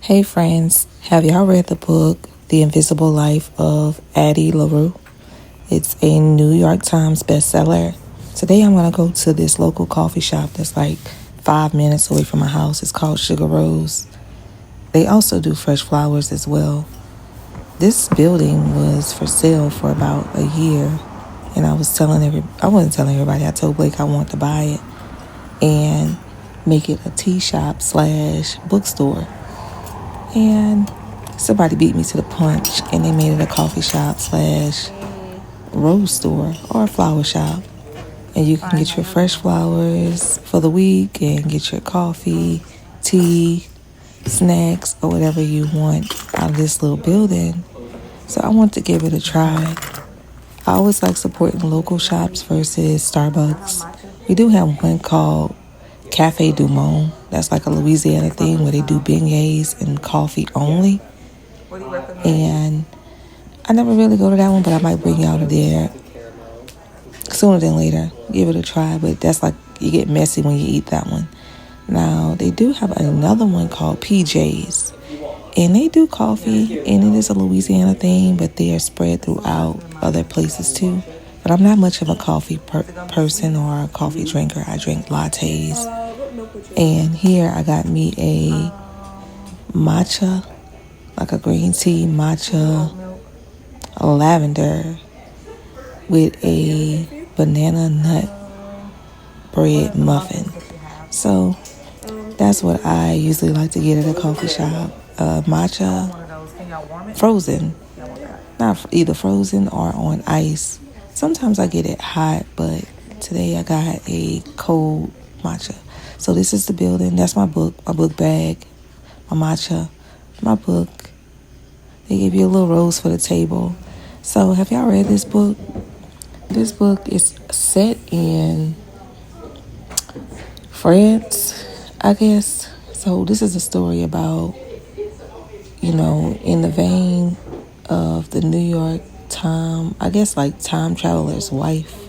Hey friends, have y'all read the book The Invisible Life of Addie LaRue? It's a New York Times bestseller. Today I'm going to go to this local coffee shop that's like 5 minutes away from my house. It's called Sugar Rose. They also do fresh flowers as well. This building was for sale for about a year, and I wasn't telling everybody. I told Blake I wanted to buy it and make it a tea shop / bookstore. And somebody beat me to the punch, and they made it a coffee shop / rose store or a flower shop. And you can get your fresh flowers for the week and get your coffee, tea, snacks, or whatever you want out of this little building. So I want to give it a try. I always like supporting local shops versus Starbucks. We do have one called Cafe Du Monde. That's like a Louisiana thing where they do beignets and coffee only. And I never really go to that one, but I might bring y'all to there sooner than later. Give it a try, but that's like you get messy when you eat that one. Now, they do have another one called PJ's, and they do coffee, and it is a Louisiana thing, but they are spread throughout other places too. But I'm not much of a coffee person or a coffee drinker. I drink lattes. And here I got me a matcha, like a green tea matcha, a lavender with a banana nut bread muffin. So that's what I usually like to get at a coffee shop. Matcha frozen, not either frozen or on ice. Sometimes I get it hot, but today I got a cold matcha. So this is the building. That's my book bag, my matcha, my book. They give you a little rose for the table. So have y'all read this book? This book is set in France, I guess. So this is a story about, in the vein of the New York time, I guess like time traveler's wife,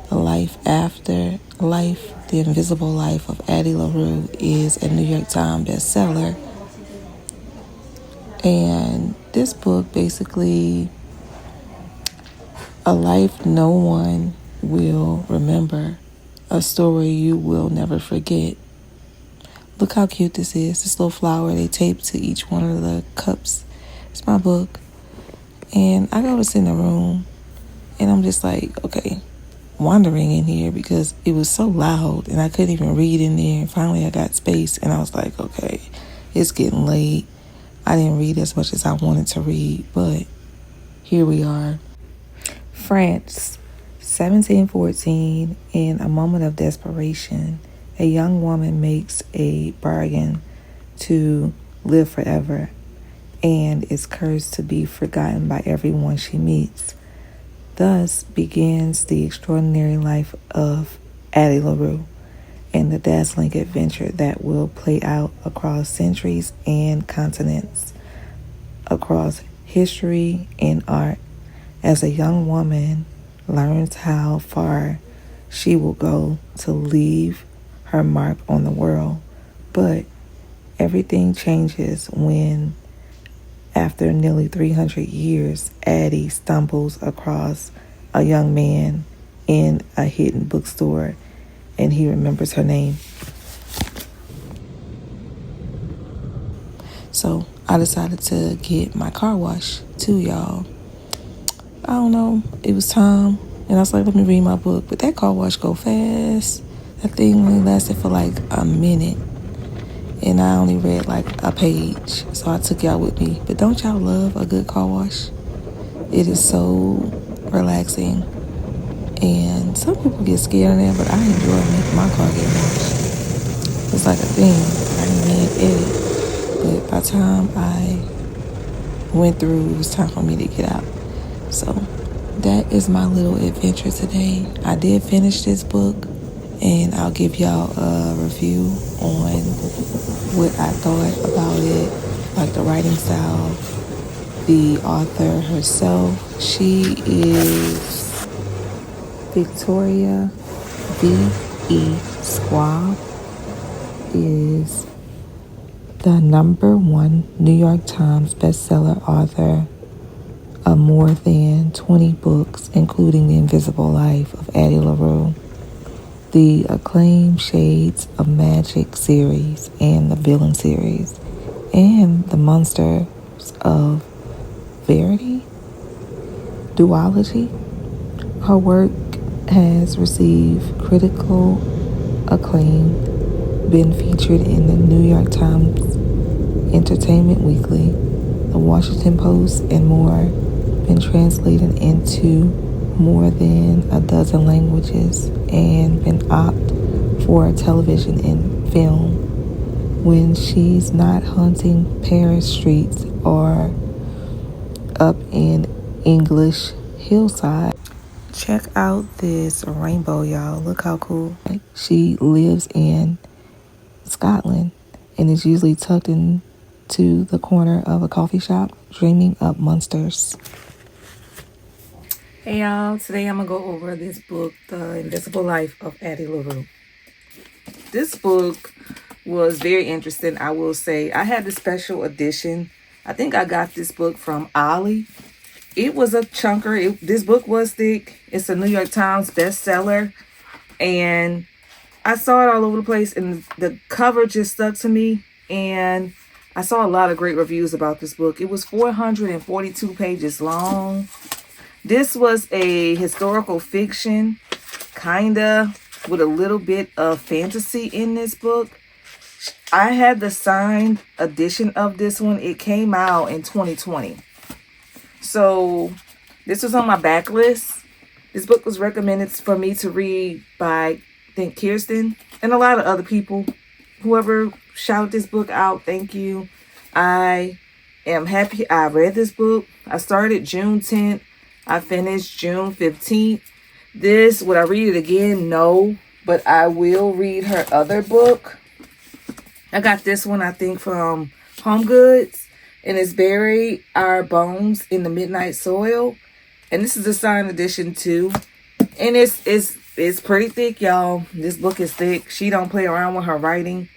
the life after life. The Invisible Life of Addie LaRue is a New York Times bestseller. And this book basically, a life no one will remember, a story you will never forget. Look how cute this is. This little flower they tape to each one of the cups. It's my book. And I go to sit in the room, and I'm just like, okay, wandering in here because it was so loud and I couldn't even read in there. And finally I got space, and I was like, okay, it's getting late. I didn't read as much as I wanted to read, but here we are. France, 1714. In a moment of desperation, a young woman makes a bargain to live forever and is cursed to be forgotten by everyone she meets. Thus begins the extraordinary life of Addie LaRue and the dazzling adventure that will play out across centuries and continents, across history and art, as a young woman learns how far she will go to leave her mark on the world. But everything changes when, after nearly 300 years, Addie stumbles across a young man in a hidden bookstore, and he remembers her name. So I decided to get my car wash too, y'all. I don't know, it was time, and I was like, let me read my book. But that car wash go fast. That thing only lasted for like a minute, and I only read like a page, so I took y'all with me. But don't y'all love a good car wash? It is so relaxing, and some people get scared of that, but I enjoy making my car get washed. It's like a thing. I didn't edit, but by the time I went through, it was time for me to get out. So that is my little adventure today. I did finish this book, and I'll give y'all a review on what I thought about it, like the writing style, the author herself. She is Victoria V.E. Schwab is the #1 New York Times bestseller author of more than 20 books, including The Invisible Life of Addie LaRue, the acclaimed Shades of Magic series and the Villain series, and the Monsters of Verity duology. Her work has received critical acclaim, been featured in the New York Times, Entertainment Weekly, the Washington Post, and more, been translated into more than a dozen languages, and been opted for television and film when she's not hunting Paris streets or up in English hillside. Check out this rainbow, y'all. Look how cool. She lives in Scotland and is usually tucked into the corner of a coffee shop, dreaming up monsters. Hey y'all, today I'm going to go over this book, The Invisible Life of Addie LaRue. This book was very interesting, I will say. I had the special edition. I think I got this book from Ollie. It was a chunker. This book was thick. It's a New York Times bestseller. And I saw it all over the place. And the cover just stuck to me. And I saw a lot of great reviews about this book. It was 442 pages long. This was a historical fiction, kinda, with a little bit of fantasy in this book. I had the signed edition of this one. It came out in 2020. So this was on my backlist. This book was recommended for me to read by, I think, Kirsten and a lot of other people. Whoever shouted this book out, thank you. I am happy I read this book. I started June 10th. I finished June 15th. Would I read it again? No. But I will read her other book. I got this one, I think, from Home Goods. And it's Bury Our Bones in the Midnight Soil. And this is a signed edition too. And it's pretty thick, y'all. This book is thick. She don't play around with her writing.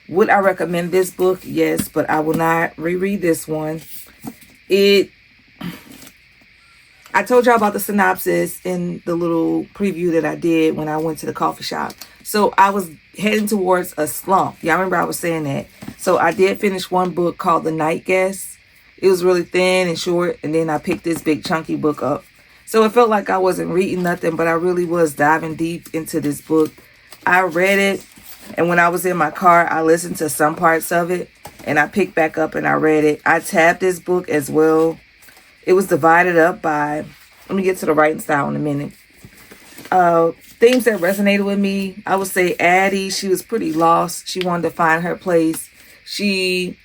Would I recommend this book? Yes, but I will not reread this one. I told y'all about the synopsis in the little preview that I did when I went to the coffee shop. So I was heading towards a slump. Y'all remember I was saying that. So I did finish one book called The Night Guest. It was really thin and short. And then I picked this big chunky book up. So it felt like I wasn't reading nothing, but I really was diving deep into this book. I read it. And when I was in my car, I listened to some parts of it. And I picked back up and I read it. I tabbed this book as well. It was divided up by, let me get to the writing style in a minute. Things that resonated with me, I would say Addie, she was pretty lost. She wanted to find her place. She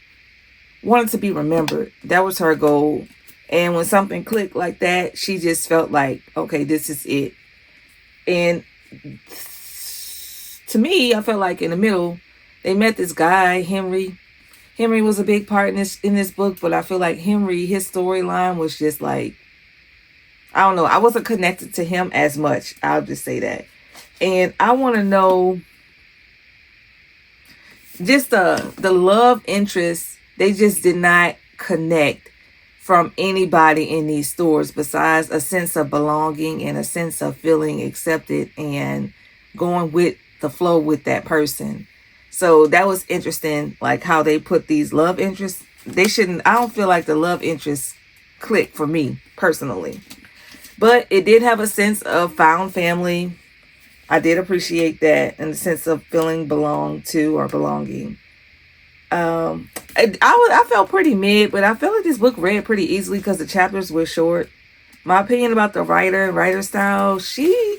wanted to be remembered. That was her goal. And when something clicked like that, she just felt like, okay, this is it. And to me, I felt like in the middle, they met this guy, Henry. Henry was a big part in this book, but I feel like Henry, his storyline was just like, I don't know. I wasn't connected to him as much. I'll just say that. And I want to know just the love interest. They just did not connect from anybody in these stores besides a sense of belonging and a sense of feeling accepted and going with the flow with that person. So that was interesting, like how they put these love interests. I don't feel like the love interests click for me personally. But it did have a sense of found family. I did appreciate that, and the sense of feeling belonged to or belonging. I felt pretty mid, but I felt like this book read pretty easily because the chapters were short. My opinion about the writer style, she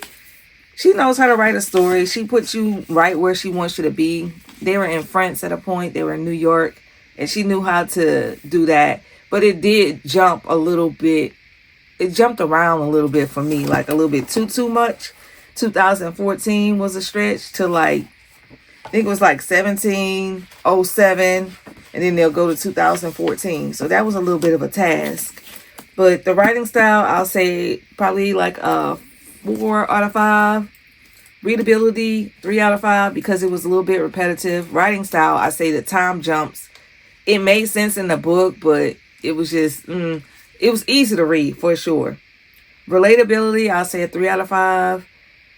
knows how to write a story. She puts you right where she wants you to be. They were in France at a point. They were in New York, and she knew how to do that. But it did jump a little bit. It jumped around a little bit for me, like a little bit too much. 2014 was a stretch to like, I think it was like 1707, and then they'll go to 2014. So that was a little bit of a task. But the writing style, I'll say probably like a 4 out of 5. Readability, 3 out of 5, because it was a little bit repetitive. Writing style, I say the time jumps it made sense in the book, but it was just, it was easy to read for sure. Relatability, I'll say a 3 out of 5.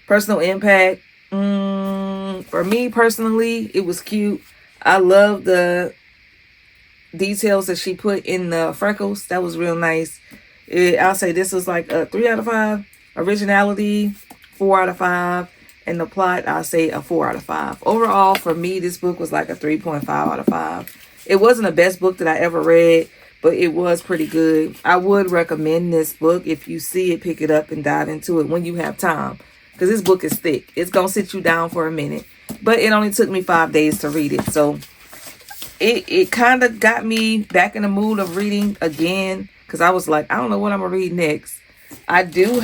Personal impact, for me personally, it was cute. I love the details that she put in the freckles. That was real nice. I'll say this was like a 3 out of 5. Originality, 4 out of 5. And the plot, I'll say a 4 out of 5. Overall, for me, this book was like a 3.5 out of 5. It wasn't the best book that I ever read, but it was pretty good. I would recommend this book. If you see it, pick it up and dive into it when you have time, because this book is thick. It's gonna sit you down for a minute, but it only took me 5 days to read it, so it kind of got me back in the mood of reading again, because I was like, I don't know what I'm gonna read next. I did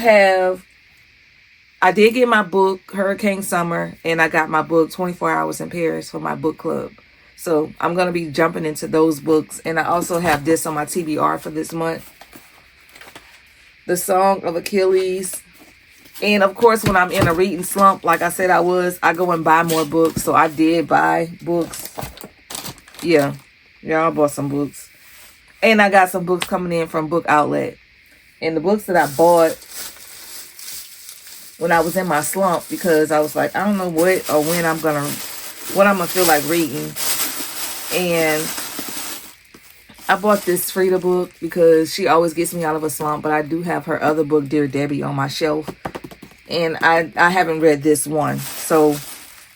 get my book Hurricane Summer, and I got my book 24 Hours in Paris for my book club. So I'm going to be jumping into those books. And I also have this on my TBR for this month. The Song of Achilles. And of course, when I'm in a reading slump, like I said I go and buy more books. So I did buy books. Yeah, I bought some books. And I got some books coming in from Book Outlet. And the books that I bought when I was in my slump, because I was like, I don't know what or when I'm gonna feel like reading. And I bought this Frida book because she always gets me out of a slump, but I do have her other book, Dear Debbie, on my shelf, and I haven't read this one. So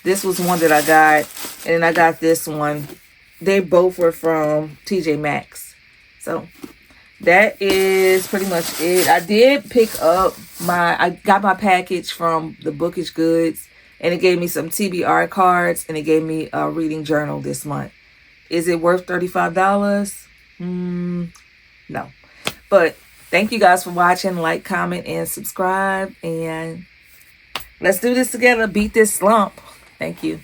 this was one that I got, and then I got this one. They both were from TJ Maxx. So that is pretty much it. I did pick up I got my package from the Bookish Goods, and it gave me some TBR cards, and it gave me a reading journal this month. Is it worth $35? No. But thank you guys for watching. Like, comment, and subscribe. And let's do this together. Beat this slump. Thank you.